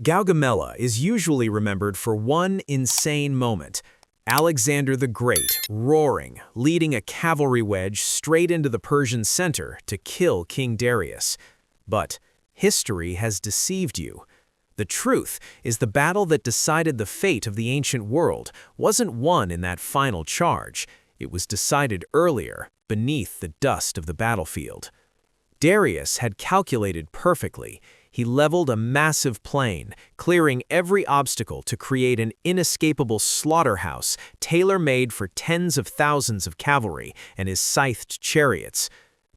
Gaugamela is usually remembered for one insane moment. Alexander the Great roaring, leading a cavalry wedge straight into the Persian center to kill King Darius. But history has deceived you. The truth is the battle that decided the fate of the ancient world wasn't won in that final charge. It was decided earlier, beneath the dust of the battlefield. Darius had calculated perfectly. He leveled a massive plain, clearing every obstacle to create an inescapable slaughterhouse tailor-made for tens of thousands of cavalry and his scythed chariots.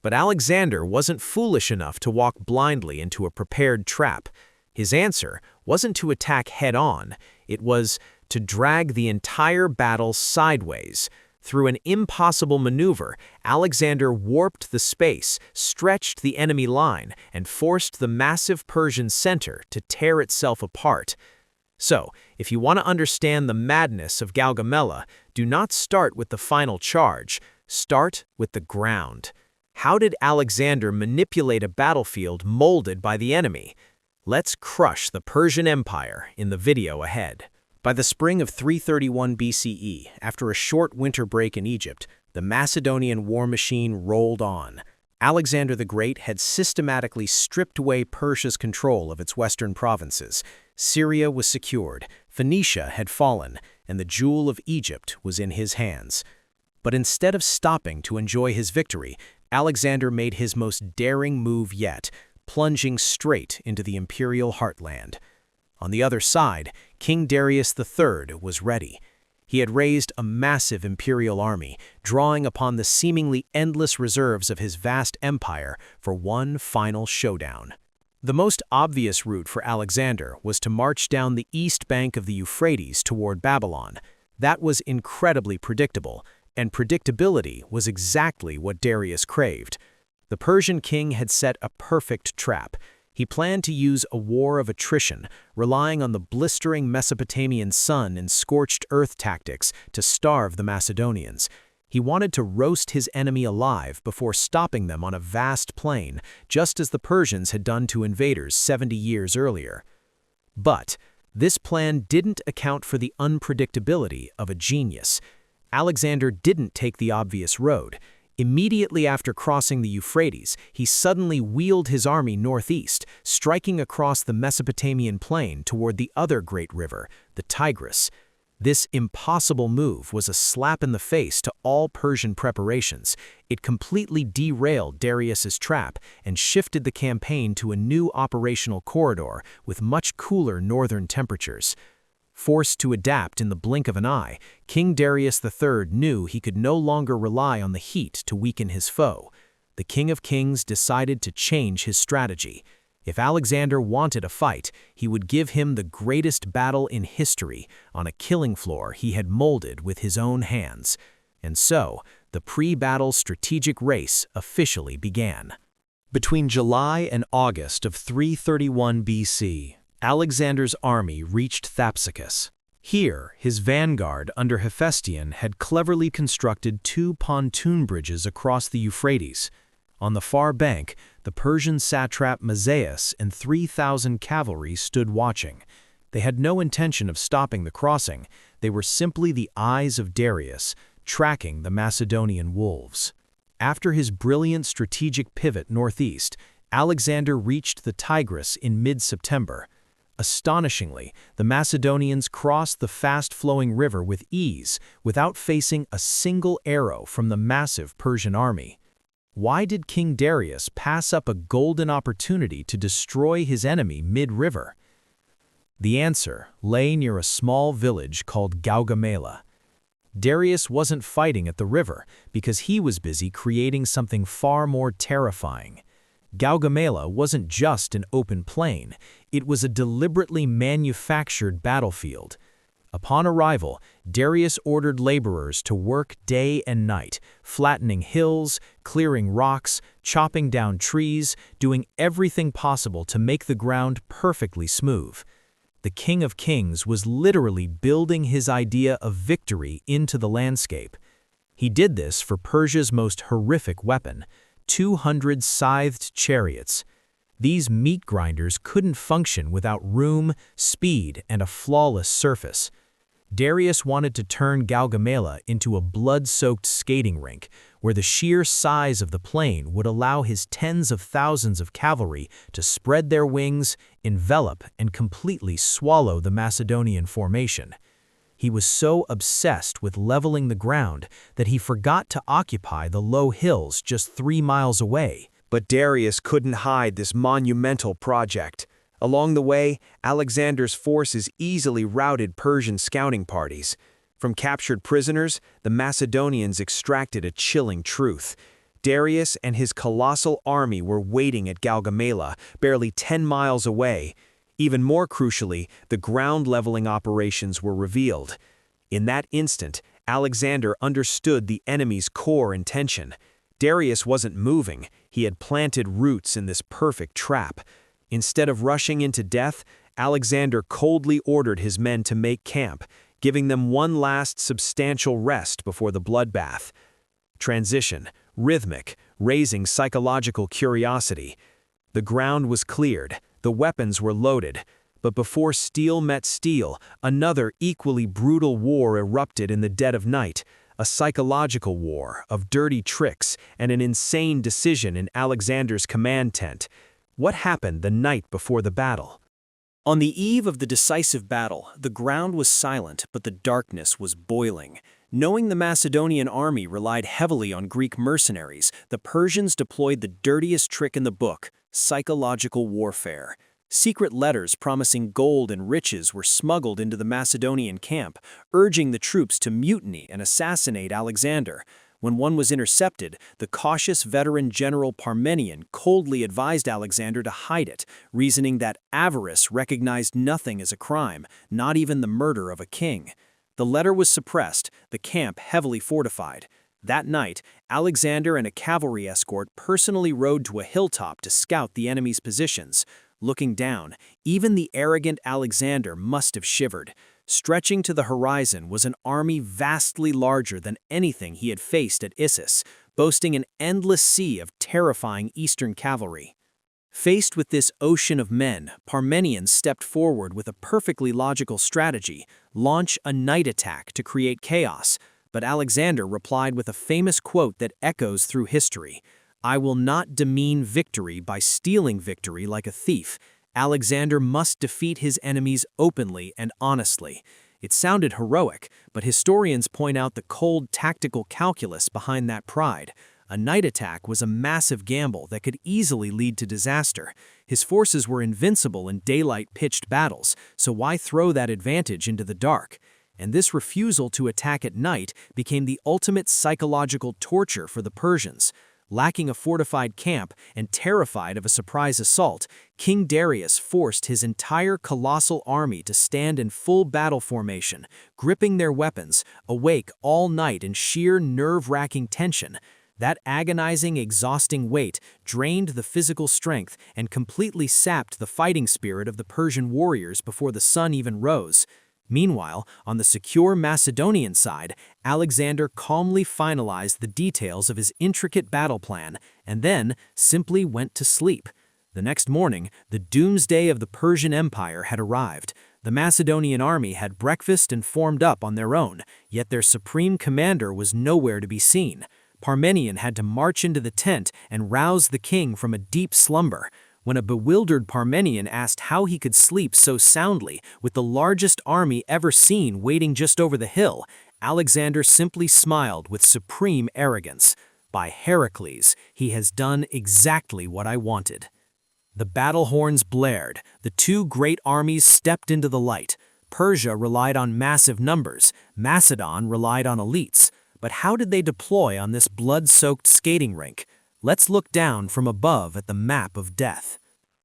But Alexander wasn't foolish enough to walk blindly into a prepared trap. His answer wasn't to attack head-on, it was to drag the entire battle sideways. Through an impossible maneuver, Alexander warped the space, stretched the enemy line, and forced the massive Persian center to tear itself apart. So, if you want to understand the madness of Gaugamela, do not start with the final charge, start with the ground. How did Alexander manipulate a battlefield molded by the enemy? Let's crush the Persian Empire in the video ahead. By the spring of 331 BCE, after a short winter break in Egypt, the Macedonian war machine rolled on. Alexander the Great had systematically stripped away Persia's control of its western provinces. Syria was secured, Phoenicia had fallen, and the jewel of Egypt was in his hands. But instead of stopping to enjoy his victory, Alexander made his most daring move yet, plunging straight into the imperial heartland. On the other side, King Darius III was ready. He had raised a massive imperial army, drawing upon the seemingly endless reserves of his vast empire for one final showdown. The most obvious route for Alexander was to march down the east bank of the Euphrates toward Babylon. That was incredibly predictable, and predictability was exactly what Darius craved. The Persian king had set a perfect trap. He planned to use a war of attrition, relying on the blistering Mesopotamian sun and scorched earth tactics to starve the Macedonians. He wanted to roast his enemy alive before stopping them on a vast plain, just as the Persians had done to invaders 70 years earlier. But this plan didn't account for the unpredictability of a genius. Alexander didn't take the obvious road. Immediately after crossing the Euphrates, he suddenly wheeled his army northeast, striking across the Mesopotamian plain toward the other great river, the Tigris. This impossible move was a slap in the face to all Persian preparations. It completely derailed Darius's trap and shifted the campaign to a new operational corridor with much cooler northern temperatures. Forced to adapt in the blink of an eye, King Darius III knew he could no longer rely on the heat to weaken his foe. The King of Kings decided to change his strategy. If Alexander wanted a fight, he would give him the greatest battle in history on a killing floor he had molded with his own hands. And so, the pre-battle strategic race officially began. Between July and August of 331 BC, Alexander's army reached Thapsacus. Here, his vanguard under Hephaestion had cleverly constructed two pontoon bridges across the Euphrates. On the far bank, the Persian satrap Mazaeus and 3,000 cavalry stood watching. They had no intention of stopping the crossing. They were simply the eyes of Darius, tracking the Macedonian wolves. After his brilliant strategic pivot northeast, Alexander reached the Tigris in mid-September. Astonishingly, the Macedonians crossed the fast-flowing river with ease, without facing a single arrow from the massive Persian army. Why did King Darius pass up a golden opportunity to destroy his enemy mid-river? The answer lay near a small village called Gaugamela. Darius wasn't fighting at the river because he was busy creating something far more terrifying. Gaugamela wasn't just an open plain, it was a deliberately manufactured battlefield. Upon arrival, Darius ordered laborers to work day and night, flattening hills, clearing rocks, chopping down trees, doing everything possible to make the ground perfectly smooth. The King of Kings was literally building his idea of victory into the landscape. He did this for Persia's most horrific weapon, 200 scythed chariots. These meat grinders couldn't function without room, speed, and a flawless surface. Darius wanted to turn Gaugamela into a blood-soaked skating rink, where the sheer size of the plain would allow his tens of thousands of cavalry to spread their wings, envelop, and completely swallow the Macedonian formation. He was so obsessed with leveling the ground that he forgot to occupy the low hills just 3 miles away. But Darius couldn't hide this monumental project. Along the way, Alexander's forces easily routed Persian scouting parties. From captured prisoners, the Macedonians extracted a chilling truth. Darius and his colossal army were waiting at Gaugamela, barely 10 miles away. Even more crucially, the ground-leveling operations were revealed. In that instant, Alexander understood the enemy's core intention. Darius wasn't moving, he had planted roots in this perfect trap. Instead of rushing into death, Alexander coldly ordered his men to make camp, giving them one last substantial rest before the bloodbath. Transition, rhythmic, raising psychological curiosity. The ground was cleared, the weapons were loaded, but before steel met steel, another equally brutal war erupted in the dead of night, a psychological war of dirty tricks and an insane decision in Alexander's command tent. What happened the night before the battle? On the eve of the decisive battle, the ground was silent, but the darkness was boiling. Knowing the Macedonian army relied heavily on Greek mercenaries, the Persians deployed the dirtiest trick in the book, psychological warfare. Secret letters promising gold and riches were smuggled into the Macedonian camp, urging the troops to mutiny and assassinate Alexander. When one was intercepted, the cautious veteran general Parmenion coldly advised Alexander to hide it, reasoning that avarice recognized nothing as a crime, not even the murder of a king. The letter was suppressed, the camp heavily fortified. That night, Alexander and a cavalry escort personally rode to a hilltop to scout the enemy's positions. Looking down, even the arrogant Alexander must have shivered. Stretching to the horizon was an army vastly larger than anything he had faced at Issus, boasting an endless sea of terrifying Eastern cavalry. Faced with this ocean of men, Parmenion stepped forward with a perfectly logical strategy: launch a night attack to create chaos. But Alexander replied with a famous quote that echoes through history: "I will not demean victory by stealing victory like a thief." Alexander must defeat his enemies openly and honestly. It sounded heroic, but historians point out the cold tactical calculus behind that pride. A night attack was a massive gamble that could easily lead to disaster. His forces were invincible in daylight-pitched battles, so why throw that advantage into the dark? And this refusal to attack at night became the ultimate psychological torture for the Persians. Lacking a fortified camp and terrified of a surprise assault, King Darius forced his entire colossal army to stand in full battle formation, gripping their weapons, awake all night in sheer nerve-wracking tension. That agonizing, exhausting wait drained the physical strength and completely sapped the fighting spirit of the Persian warriors before the sun even rose. Meanwhile, on the secure Macedonian side, Alexander calmly finalized the details of his intricate battle plan and then simply went to sleep. The next morning, the doomsday of the Persian Empire had arrived. The Macedonian army had breakfast and formed up on their own, yet their supreme commander was nowhere to be seen. Parmenion had to march into the tent and rouse the king from a deep slumber. When a bewildered Parmenion asked how he could sleep so soundly with the largest army ever seen waiting just over the hill, Alexander simply smiled with supreme arrogance. "By Heracles, he has done exactly what I wanted." The battle horns blared. The two great armies stepped into the light. Persia relied on massive numbers. Macedon relied on elites. But how did they deploy on this blood-soaked skating rink? Let's look down from above at the map of death.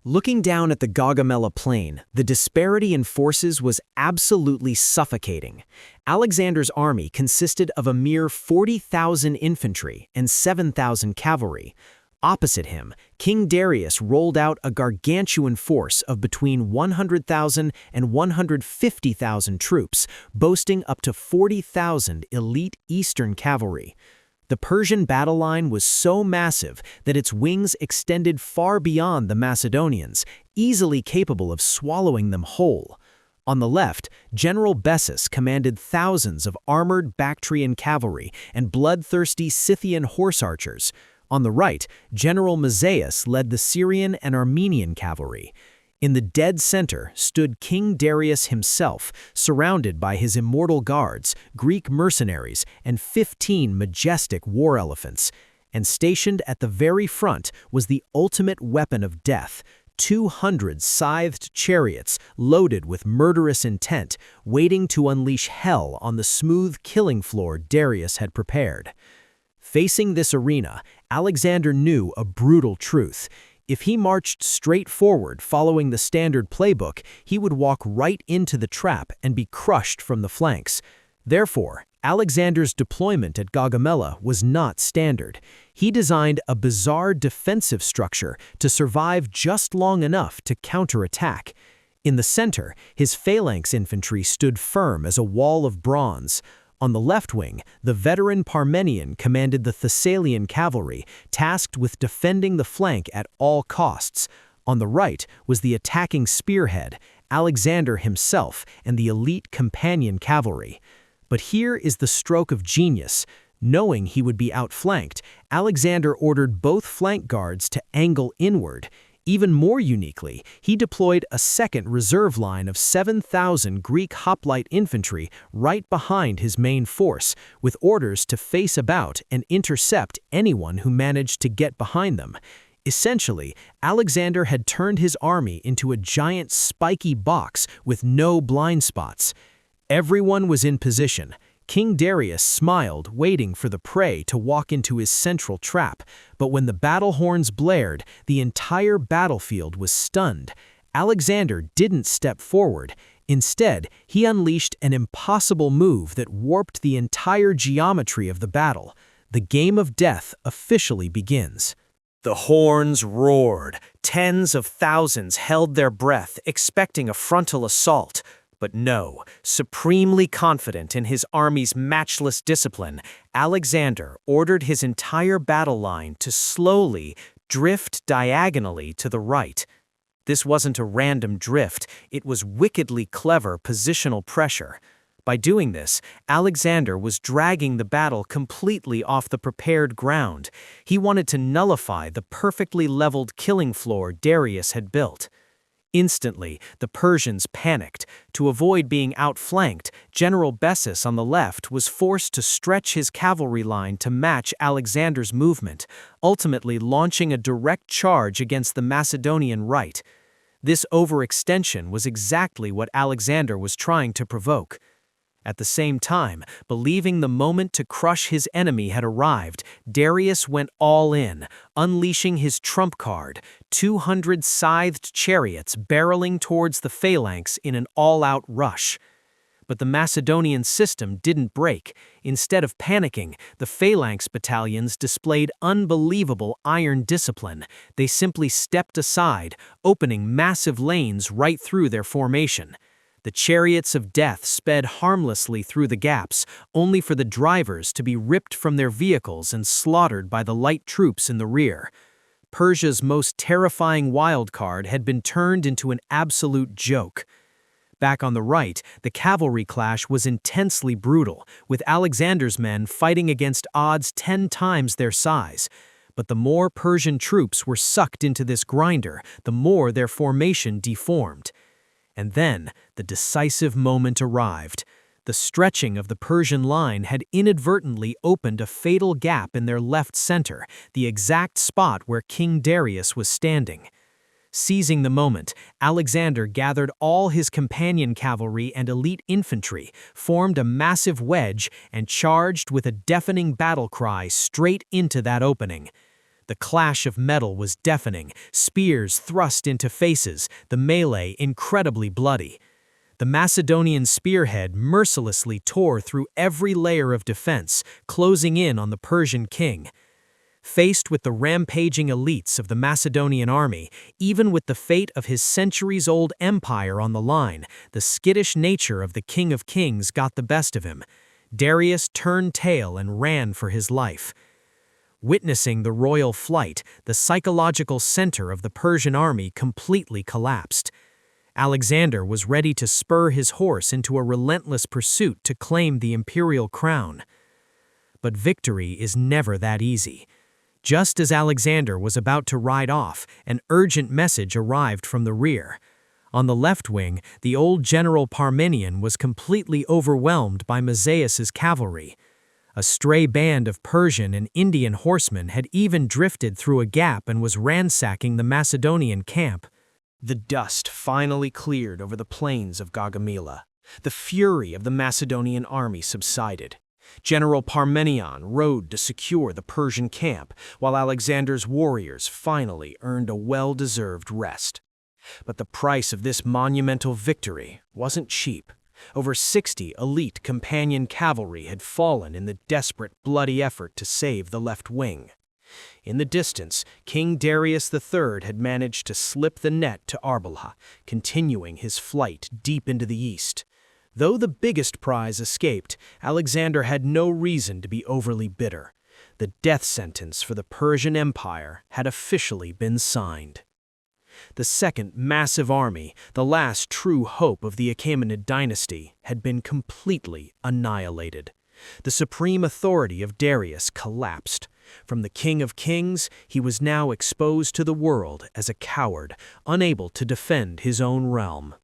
Looking down at the Gaugamela plain, the disparity in forces was absolutely suffocating. Alexander's army consisted of a mere 40,000 infantry and 7,000 cavalry. Opposite him, King Darius rolled out a gargantuan force of between 100,000 and 150,000 troops, boasting up to 40,000 elite Eastern cavalry. The The Persian battle line was so massive that its wings extended far beyond the Macedonians, easily capable of swallowing them whole. On the left, General Bessus commanded thousands of armored Bactrian cavalry and bloodthirsty Scythian horse archers. On the right, General Mazaeus led the Syrian and Armenian cavalry. In the dead center stood King Darius himself, surrounded by his immortal guards, Greek mercenaries, and 15 majestic war elephants. And stationed at the very front was the ultimate weapon of death, 200 scythed chariots loaded with murderous intent, waiting to unleash hell on the smooth killing floor Darius had prepared. Facing this arena, Alexander knew a brutal truth. If he marched straight forward following the standard playbook, he would walk right into the trap and be crushed from the flanks. Therefore, Alexander's deployment at Gaugamela was not standard. He designed a bizarre defensive structure to survive just long enough to counterattack. In the center, his phalanx infantry stood firm as a wall of bronze. On the left wing, the veteran Parmenion commanded the Thessalian cavalry, tasked with defending the flank at all costs. On the right was the attacking spearhead, Alexander himself, and the elite Companion Cavalry. But here is the stroke of genius. Knowing he would be outflanked, Alexander ordered both flank guards to angle inward. Even more uniquely, he deployed a second reserve line of 7,000 Greek hoplite infantry right behind his main force, with orders to face about and intercept anyone who managed to get behind them. Essentially, Alexander had turned his army into a giant spiky box with no blind spots. Everyone was in position. King Darius smiled, waiting for the prey to walk into his central trap, but when the battle horns blared, the entire battlefield was stunned. Alexander didn't step forward. Instead, he unleashed an impossible move that warped the entire geometry of the battle. The game of death officially begins. The horns roared. Tens of thousands held their breath, expecting a frontal assault. But no, supremely confident in his army's matchless discipline, Alexander ordered his entire battle line to slowly drift diagonally to the right. This wasn't a random drift, it was wickedly clever positional pressure. By doing this, Alexander was dragging the battle completely off the prepared ground. He wanted to nullify the perfectly leveled killing floor Darius had built. Instantly, the Persians panicked. To avoid being outflanked, General Bessus on the left was forced to stretch his cavalry line to match Alexander's movement, ultimately launching a direct charge against the Macedonian right. This overextension was exactly what Alexander was trying to provoke. At the same time, believing the moment to crush his enemy had arrived, Darius went all in, unleashing his trump card, 200 scythed chariots barreling towards the phalanx in an all-out rush. But the Macedonian system didn't break. Instead of panicking, the phalanx battalions displayed unbelievable iron discipline. They simply stepped aside, opening massive lanes right through their formation. The chariots of death sped harmlessly through the gaps, only for the drivers to be ripped from their vehicles and slaughtered by the light troops in the rear. Persia's most terrifying wildcard had been turned into an absolute joke. Back on the right, the cavalry clash was intensely brutal, with Alexander's men fighting against odds 10 times their size. But the more Persian troops were sucked into this grinder, the more their formation deformed. And then, the decisive moment arrived. The stretching of the Persian line had inadvertently opened a fatal gap in their left center, the exact spot where King Darius was standing. Seizing the moment, Alexander gathered all his companion cavalry and elite infantry, formed a massive wedge, and charged with a deafening battle cry straight into that opening. The clash of metal was deafening, spears thrust into faces, the melee incredibly bloody. The Macedonian spearhead mercilessly tore through every layer of defense, closing in on the Persian king. Faced with the rampaging elites of the Macedonian army, even with the fate of his centuries-old empire on the line, the skittish nature of the King of Kings got the best of him. Darius turned tail and ran for his life. Witnessing the royal flight, the psychological center of the Persian army completely collapsed. Alexander was ready to spur his horse into a relentless pursuit to claim the imperial crown. But victory is never that easy. Just as Alexander was about to ride off, an urgent message arrived from the rear. On the left wing, the old general Parmenion was completely overwhelmed by Mazaeus' cavalry. A stray band of Persian and Indian horsemen had even drifted through a gap and was ransacking the Macedonian camp. The dust finally cleared over the plains of Gaugamela. The fury of the Macedonian army subsided. General Parmenion rode to secure the Persian camp, while Alexander's warriors finally earned a well-deserved rest. But the price of this monumental victory wasn't cheap. Over 60 elite Companion Cavalry had fallen in the desperate, bloody effort to save the left wing. In the distance, King Darius III had managed to slip the net to Arbela, continuing his flight deep into the east. Though the biggest prize escaped, Alexander had no reason to be overly bitter. The death sentence for the Persian Empire had officially been signed. The second massive army, the last true hope of the Achaemenid dynasty, had been completely annihilated. The supreme authority of Darius collapsed. From the King of Kings, he was now exposed to the world as a coward, unable to defend his own realm.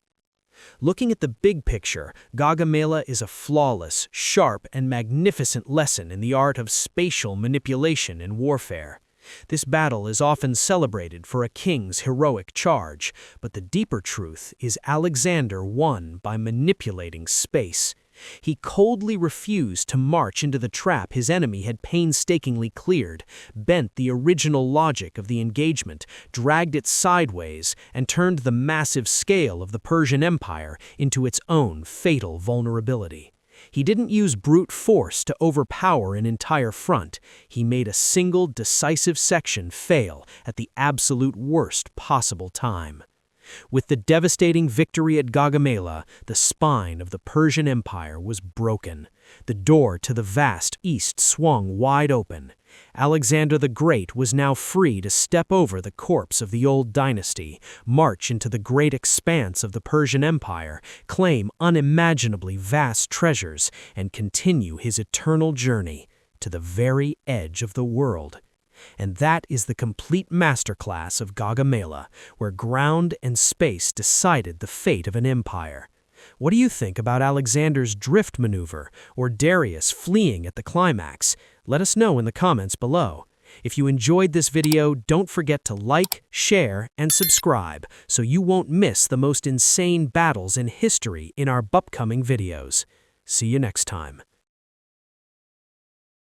Looking at the big picture, Gaugamela is a flawless, sharp, and magnificent lesson in the art of spatial manipulation in warfare. This battle is often celebrated for a king's heroic charge, but the deeper truth is Alexander won by manipulating space. He coldly refused to march into the trap his enemy had painstakingly cleared, bent the original logic of the engagement, dragged it sideways, and turned the massive scale of the Persian Empire into its own fatal vulnerability. He didn't use brute force to overpower an entire front. He made a single decisive section fail at the absolute worst possible time. With the devastating victory at Gaugamela, the spine of the Persian Empire was broken. The door to the vast east swung wide open. Alexander the Great was now free to step over the corpse of the old dynasty, march into the great expanse of the Persian Empire, claim unimaginably vast treasures, and continue his eternal journey to the very edge of the world. And that is the complete masterclass of Gaugamela, where ground and space decided the fate of an empire. What do you think about Alexander's drift maneuver, or Darius fleeing at the climax? Let us know in the comments below. If you enjoyed this video, don't forget to like, share, and subscribe so you won't miss the most insane battles in history in our upcoming videos. See you next time.